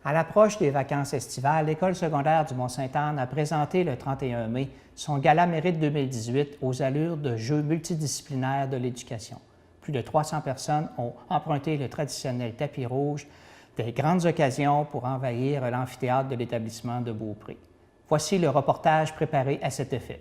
À l'approche des vacances estivales, l'École secondaire du Mont-Sainte-Anne a présenté le 31 mai son Gala Mérite 2018 aux allures de jeux multidisciplinaires de l'éducation. Plus de 300 personnes ont emprunté le traditionnel tapis rouge des grandes occasions pour envahir l'amphithéâtre de l'établissement de Beaupré. Voici le reportage préparé à cet effet.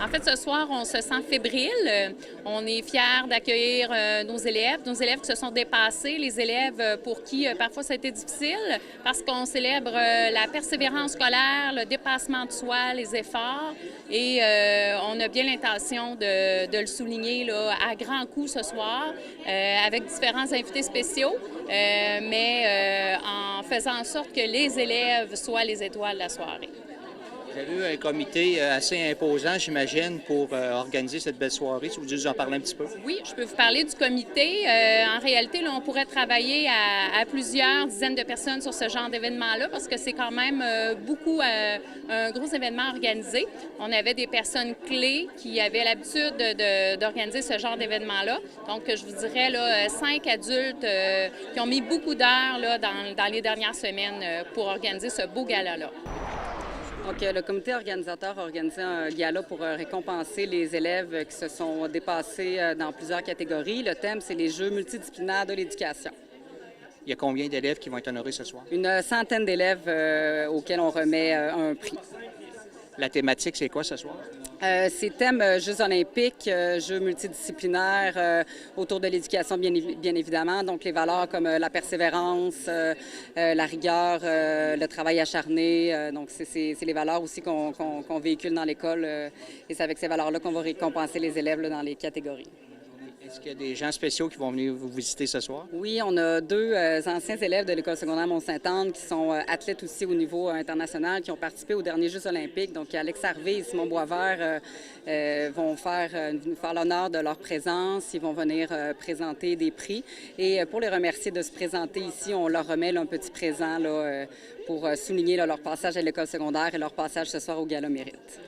En fait, ce soir, on se sent fébrile. On est fiers d'accueillir nos élèves qui se sont dépassés, les élèves pour qui parfois ça a été difficile, parce qu'on célèbre la persévérance scolaire, le dépassement de soi, les efforts. Et on a bien l'intention de le souligner là, à grands coups ce soir, avec différents invités spéciaux, mais en faisant en sorte que les élèves soient les étoiles de la soirée. Vous avez eu un comité assez imposant, j'imagine, pour organiser cette belle soirée. Si vous voulez nous en parler un petit peu. Oui, je peux vous parler du comité. En réalité, là, on pourrait travailler à plusieurs dizaines de personnes sur ce genre d'événement-là parce que c'est quand même beaucoup un gros événement organisé. On avait des personnes clés qui avaient l'habitude d'organiser ce genre d'événement-là. Donc, je vous dirais là, 5 adultes qui ont mis beaucoup d'heures là, dans les dernières semaines pour organiser ce beau gala-là. Donc, le comité organisateur a organisé un gala pour récompenser les élèves qui se sont dépassés dans plusieurs catégories. Le thème, c'est les jeux multidisciplinaires de l'éducation. Il y a combien d'élèves qui vont être honorés ce soir? Une centaine d'élèves auxquels on remet un prix. La thématique, c'est quoi ce soir? C'est thème Jeux olympiques, Jeux multidisciplinaires autour de l'éducation, bien évidemment. Donc, les valeurs comme la persévérance, la rigueur, le travail acharné. Donc, c'est les valeurs aussi qu'on véhicule dans l'école. Et c'est avec ces valeurs-là qu'on va récompenser les élèves là, dans les catégories. Est-ce qu'il y a des gens spéciaux qui vont venir vous visiter ce soir? Oui, on a deux anciens élèves de l'École secondaire Mont-Sainte-Anne qui sont athlètes aussi au niveau international, qui ont participé aux derniers Jeux olympiques. Donc, Alex Harvey et Simon Boisvert vont faire l'honneur de leur présence. Ils vont venir présenter des prix. Et pour les remercier de se présenter ici, on leur remet là, un petit présent là, pour souligner là, leur passage à l'École secondaire et leur passage ce soir au Gala Mérite.